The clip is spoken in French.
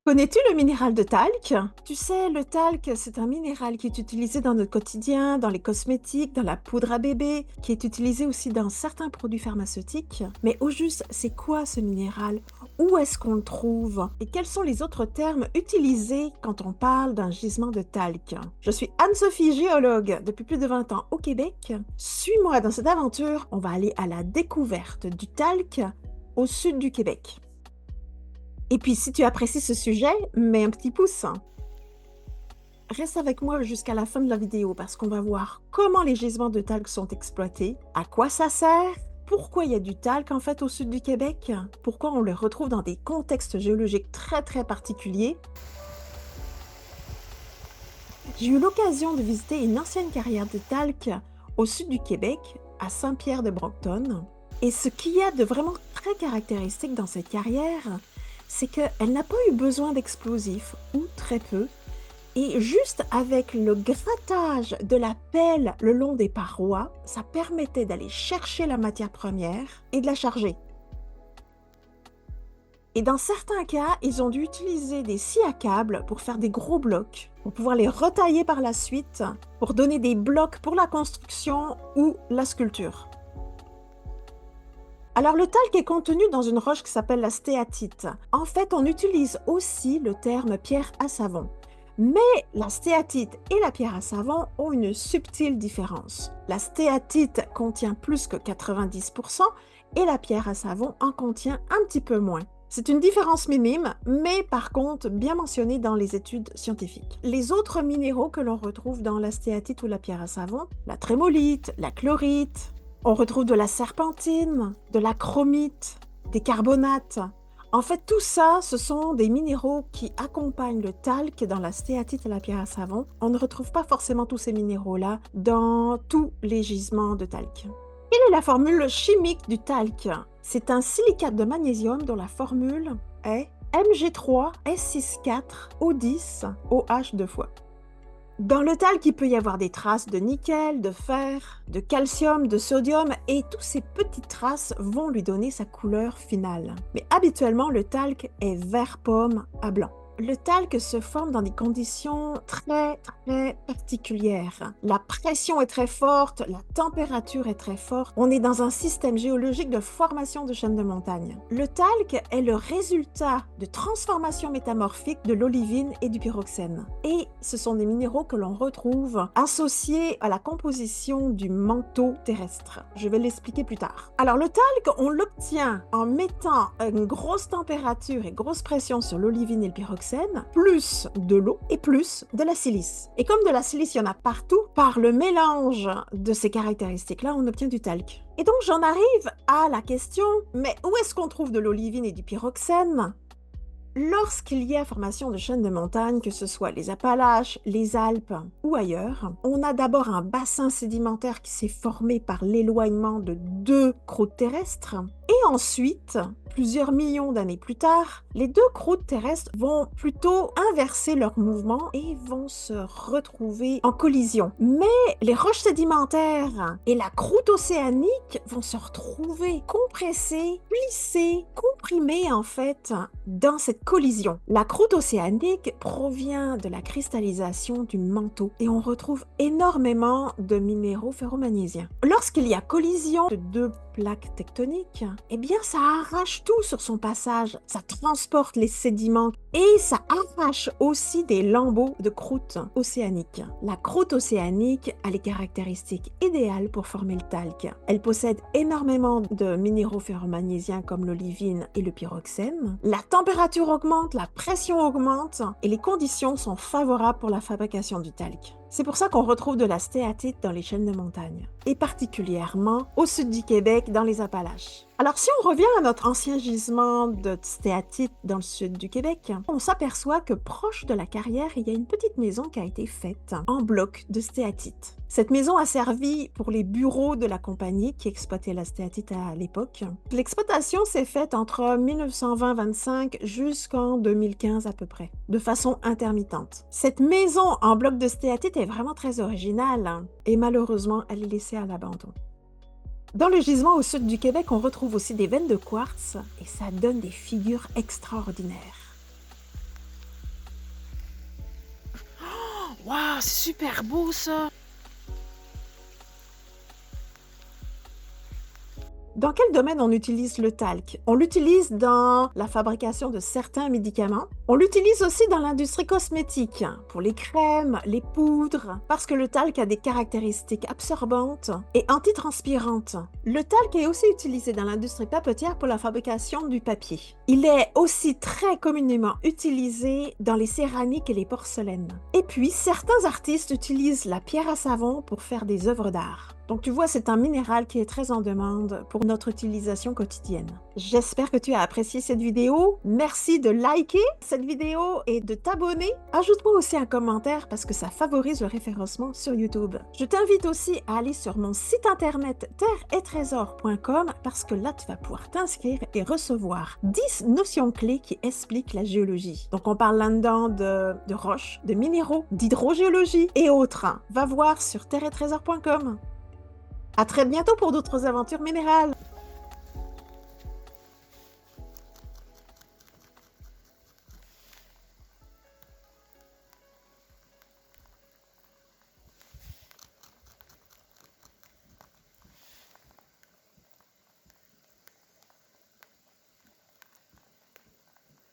Connais-tu le minéral de talc? Tu sais, le talc, c'est un minéral qui est utilisé dans notre quotidien, dans les cosmétiques, dans la poudre à bébé, qui est utilisé aussi dans certains produits pharmaceutiques. Mais au juste, c'est quoi ce minéral? Où est-ce qu'on le trouve? Et quels sont les autres termes utilisés quand on parle d'un gisement de talc? Je suis Anne-Sophie, géologue depuis plus de 20 ans au Québec. Suis-moi dans cette aventure, on va aller à la découverte du talc au sud du Québec. Et puis, si tu apprécies ce sujet, mets un petit pouce. Reste avec moi jusqu'à la fin de la vidéo parce qu'on va voir comment les gisements de talc sont exploités, à quoi ça sert, pourquoi il y a du talc en fait au sud du Québec, pourquoi on le retrouve dans des contextes géologiques très particuliers. J'ai eu l'occasion de visiter une ancienne carrière de talc au sud du Québec, à Saint-Pierre-de-Brockton. Et ce qu'il y a de vraiment très caractéristique dans cette carrière, c'est qu'elle n'a pas eu besoin d'explosifs, ou très peu, et juste avec le grattage de la pelle le long des parois, ça permettait d'aller chercher la matière première et de la charger. Et dans certains cas, ils ont dû utiliser des scies à câbles pour faire des gros blocs, pour pouvoir les retailler par la suite, pour donner des blocs pour la construction ou la sculpture. Alors le talc est contenu dans une roche qui s'appelle la stéatite. En fait, on utilise aussi le terme pierre à savon. Mais la stéatite et la pierre à savon ont une subtile différence. La stéatite contient plus que 90% et la pierre à savon en contient un petit peu moins. C'est une différence minime, mais par contre bien mentionnée dans les études scientifiques. Les autres minéraux que l'on retrouve dans la stéatite ou la pierre à savon, la trémolite, la chlorite, on retrouve de la serpentine, de la chromite, des carbonates. En fait, tout ça, ce sont des minéraux qui accompagnent le talc dans la stéatite et la pierre à savon. On ne retrouve pas forcément tous ces minéraux-là dans tous les gisements de talc. Quelle est la formule chimique du talc? C'est un silicate de magnésium dont la formule est Mg3S64O10OH 2 fois. Dans le talc, il peut y avoir des traces de nickel, de fer, de calcium, de sodium et toutes ces petites traces vont lui donner sa couleur finale. Mais habituellement, le talc est vert pomme à blanc. Le talc se forme dans des conditions très particulières. La pression est très forte, la température est très forte. On est dans un système géologique de formation de chaînes de montagnes. Le talc est le résultat de transformations métamorphiques de l'olivine et du pyroxène. Et ce sont des minéraux que l'on retrouve associés à la composition du manteau terrestre. Je vais l'expliquer plus tard. Alors le talc, on l'obtient en mettant une grosse température et grosse pression sur l'olivine et le pyroxène, plus de l'eau et plus de la silice. Et comme de la silice, il y en a partout, par le mélange de ces caractéristiques-là, on obtient du talc. Et donc j'en arrive à la question, mais où est-ce qu'on trouve de l'olivine et du pyroxène? Lorsqu'il y a formation de chaînes de montagne, que ce soit les Appalaches, les Alpes ou ailleurs, on a d'abord un bassin sédimentaire qui s'est formé par l'éloignement de deux croûtes terrestres. Et ensuite, plusieurs millions d'années plus tard, les deux croûtes terrestres vont plutôt inverser leur mouvement et vont se retrouver en collision. Mais les roches sédimentaires et la croûte océanique vont se retrouver compressées, plissées, comprimées en fait dans cette collision. La croûte océanique provient de la cristallisation du manteau et on retrouve énormément de minéraux ferromagnésiens. Lorsqu'il y a collision de deux plaques tectoniques, eh bien ça arrache tout sur son passage, ça transporte les sédiments et ça arrache aussi des lambeaux de croûte océanique. La croûte océanique a les caractéristiques idéales pour former le talc. Elle possède énormément de minéraux ferromagnésiens comme l'olivine et le pyroxène. La température augmente, la pression augmente et les conditions sont favorables pour la fabrication du talc. C'est pour ça qu'on retrouve de la stéatite dans les chaînes de montagne, et particulièrement au sud du Québec, dans les Appalaches. Alors si on revient à notre ancien gisement de stéatite dans le sud du Québec, on s'aperçoit que proche de la carrière, il y a une petite maison qui a été faite en bloc de stéatite. Cette maison a servi pour les bureaux de la compagnie qui exploitait la stéatite à l'époque. L'exploitation s'est faite entre 1920-25 jusqu'en 2015 à peu près, de façon intermittente. Cette maison en bloc de stéatite est vraiment très originale et malheureusement, elle est laissée à l'abandon. Dans le gisement au sud du Québec, on retrouve aussi des veines de quartz et ça donne des figures extraordinaires. Ah, c'est super beau ça! Dans quel domaine on utilise le talc? On l'utilise dans la fabrication de certains médicaments. On l'utilise aussi dans l'industrie cosmétique, pour les crèmes, les poudres, parce que le talc a des caractéristiques absorbantes et antitranspirantes. Le talc est aussi utilisé dans l'industrie papetière pour la fabrication du papier. Il est aussi très communément utilisé dans les céramiques et les porcelaines. Et puis, certains artistes utilisent la pierre à savon pour faire des œuvres d'art. Donc tu vois, c'est un minéral qui est très en demande pour notre utilisation quotidienne. J'espère que tu as apprécié cette vidéo. Merci de liker cette vidéo et de t'abonner. Ajoute-moi aussi un commentaire parce que ça favorise le référencement sur YouTube. Je t'invite aussi à aller sur mon site internet terre-et-trésor.com parce que là, tu vas pouvoir t'inscrire et recevoir 10 notions clés qui expliquent la géologie. Donc on parle là-dedans de roches, de minéraux, d'hydrogéologie et autres. Va voir sur terre-et-trésor.com. À très bientôt pour d'autres aventures minérales!